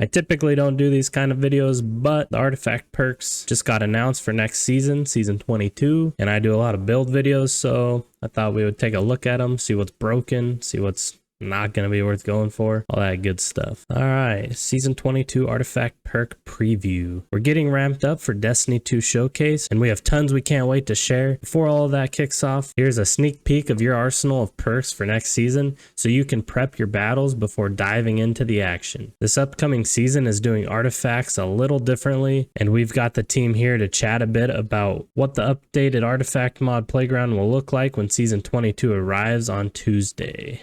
I typically don't do these kind of videos, but the artifact perks just got announced for next season, season 22, and I do a lot of build videos, so I thought we would take a look at them, see what's broken, see what's not going to be worth going for, all that good stuff. All right, season 22 artifact perk preview. We're getting ramped up for Destiny 2 showcase, and we have tons we can't wait to share. Before all of that kicks off, here's a sneak peek of your arsenal of perks for next season, so you can prep your battles before diving into the action. This upcoming season is doing artifacts a little differently, and we've got the team here to chat a bit about what the updated artifact mod playground will look like when season 22 arrives on Tuesday.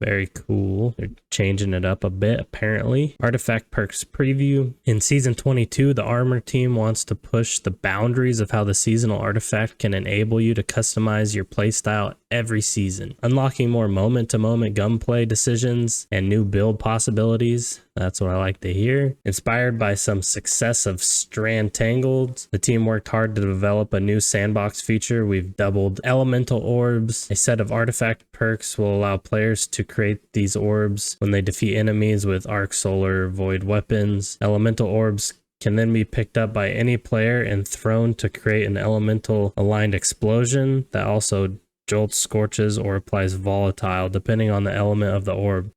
Very cool. They're changing it up a bit, apparently. Artifact perks preview. In season 22, the armor team wants to push the boundaries of how the seasonal artifact can enable you to customize your playstyle every season, unlocking more moment-to-moment gunplay decisions and new build possibilities. That's what I like to hear. Inspired by some success of Strand Tangled, the team worked hard to develop a new sandbox feature. We've doubled elemental orbs. A set of artifact perks will allow players to create these orbs when they defeat enemies with arc, solar, void weapons. Elemental orbs can then be picked up by any player and thrown to create an elemental aligned explosion that also jolts, scorches, or applies volatile depending on the element of the orb.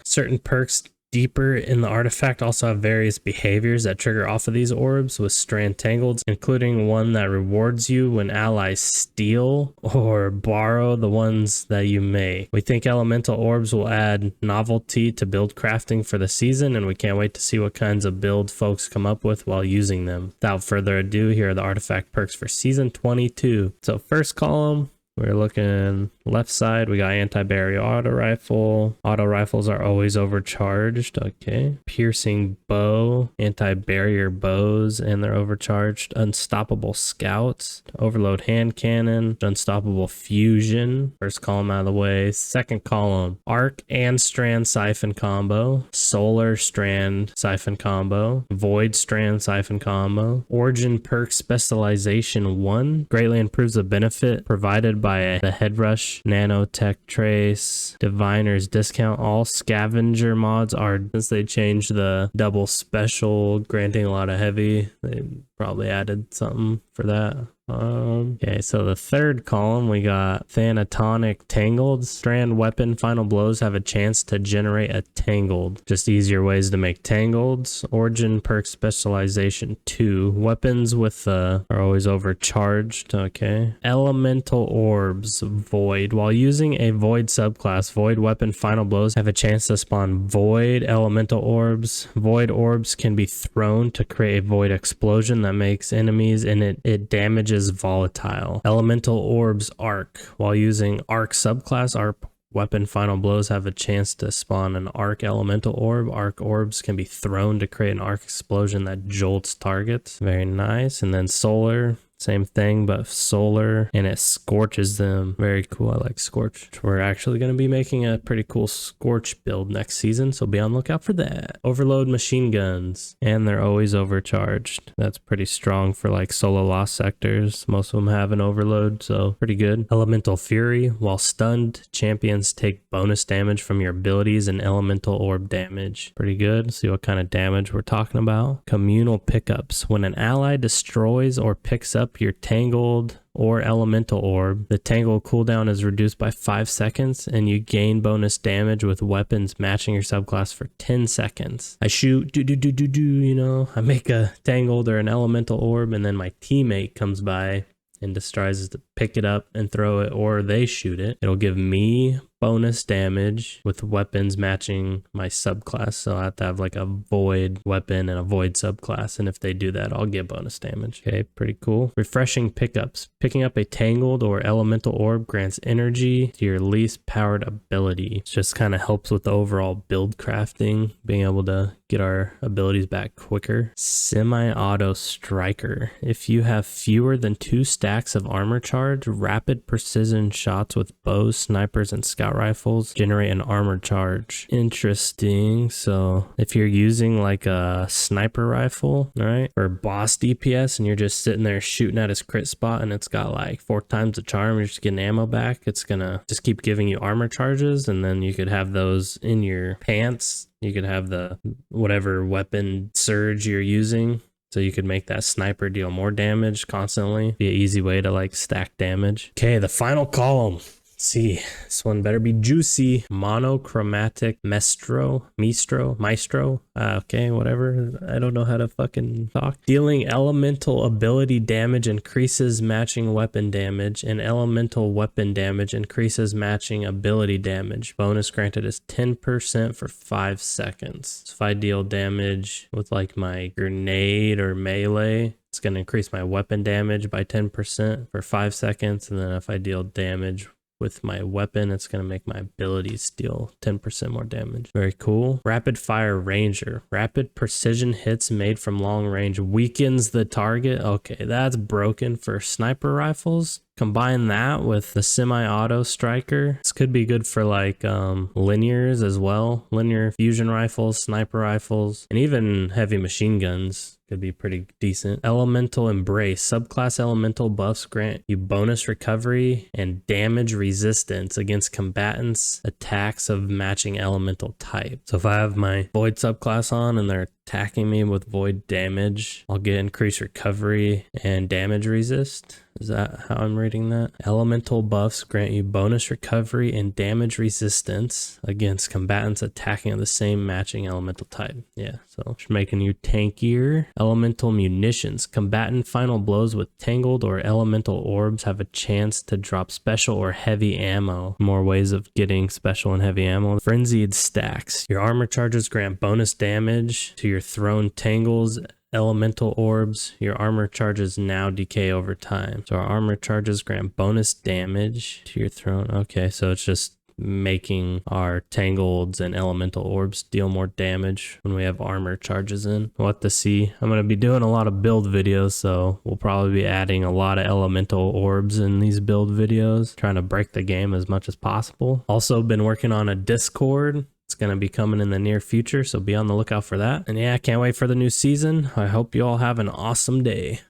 Certain perks deeper in the artifact also have various behaviors that trigger off of these orbs with Strand Tangled, including one that rewards you when allies steal or borrow the ones that you may. We think elemental orbs will add novelty to build crafting for the season, and we can't wait to see what kinds of build folks come up with while using them. Without further ado, here are the artifact perks for season 22. So first column, we're looking left side, we got anti-barrier auto rifle. Auto rifles are always overcharged. Okay. Piercing bow, anti-barrier bows, and they're overcharged. Unstoppable scouts, overload hand cannon, unstoppable fusion. First column out of the way. Second column, arc and strand siphon combo, solar strand siphon combo, void strand siphon combo. Origin perk specialization 1 greatly improves the benefit provided by the head rush, nanotech trace, diviner's discount. All scavenger mods are, since they changed the double special granting a lot of heavy, they probably added something for that. Okay, so the third column, we got Thanatonic Tangled. Strand weapon final blows have a chance to generate a Tangled. Just easier ways to make Tangleds. Origin perk specialization 2. Weapons with are always overcharged. Okay. Elemental orbs, void. While using a void subclass, void weapon final blows have a chance to spawn void elemental orbs. Void orbs can be thrown to create a void explosion that makes enemies and it damages volatile. Elemental orbs arc. While using arc subclass, arc weapon final blows have a chance to spawn an arc elemental orb. Arc orbs can be thrown to create an arc explosion that jolts targets. Very nice. And then solar, same thing, but solar, and it scorches them. Very cool. I like Scorch. We're actually going to be making a pretty cool Scorch build next season, so be on the lookout for that. Overload machine guns, and they're always overcharged. That's pretty strong for like solo lost sectors. Most of them have an overload, so pretty good. Elemental Fury. While stunned, champions take bonus damage from your abilities and elemental orb damage. Pretty good. See what kind of damage we're talking about. Communal pickups. When an ally destroys or picks up your Tangled or elemental orb, the Tangled cooldown is reduced by 5 seconds and you gain bonus damage with weapons matching your subclass for 10 seconds. I shoot, you know, I make a Tangled or an elemental orb and then my teammate comes by and tries to pick it up and throw it, or they shoot it. It'll give me bonus damage with weapons matching my subclass. So I have to have like a void weapon and a void subclass, and if they do that, I'll get bonus damage. Okay, pretty cool. Refreshing pickups. Picking up a Tangled or elemental orb grants energy to your least powered ability. It just kind of helps with the overall build crafting, being able to get our abilities back quicker. Semi-auto striker. If you have fewer than 2 stacks of armor charge charge. Rapid precision shots with bows, snipers, and scout rifles generate an armor charge. Interesting. So if you're using like a sniper rifle, right, or boss DPS, and you're just sitting there shooting at his crit spot and it's got like 4 times the charm, you're just getting ammo back, it's gonna just keep giving you armor charges. And then you could have those in your pants. You could have the whatever weapon surge you're using, so you could make that sniper deal more damage constantly. Be an easy way to like stack damage. Okay, the final column. Let's see, this one better be juicy. Monochromatic Maestro. Okay, whatever. I don't know how to fucking talk. Dealing elemental ability damage increases matching weapon damage, and elemental weapon damage increases matching ability damage. Bonus granted is 10% for 5 seconds. So if I deal damage with like my grenade or melee, it's going to increase my weapon damage by 10% for 5 seconds. And then if I deal damage with my weapon, it's going to make my abilities deal 10% more damage. Very cool. Rapid fire ranger. Rapid precision hits made from long range weakens the target. Okay, that's broken for sniper rifles. Combine that with the semi-auto striker. This could be good for like linears as well. Linear fusion rifles, sniper rifles, and even heavy machine guns could be pretty decent. Elemental embrace. Subclass elemental buffs grant you bonus recovery and damage resistance against combatants' attacks of matching elemental type. So if I have my void subclass on and they're attacking me with void damage, I'll get increased recovery and damage resist. Is that how I'm reading that? Elemental buffs grant you bonus recovery and damage resistance against combatants attacking of the same matching elemental type. Yeah, so just making you tankier. Elemental munitions. Combatant final blows with tangled or elemental orbs have a chance to drop special or heavy ammo. More ways of getting special and heavy ammo. Frenzied stacks. Your armor charges grant bonus damage to your thrown tangles, elemental orbs. Your armor charges now decay over time. So our armor charges grant bonus damage to your thrown. Okay, so it's just making our tangled and elemental orbs deal more damage when we have armor charges in. We'll have to see. I'm going to be doing a lot of build videos, so we'll probably be adding a lot of elemental orbs in these build videos, trying to break the game as much as possible. Also been working on a Discord. It's going to be coming in the near future, so be on the lookout for that. And yeah, I can't wait for the new season. I hope you all have an awesome day.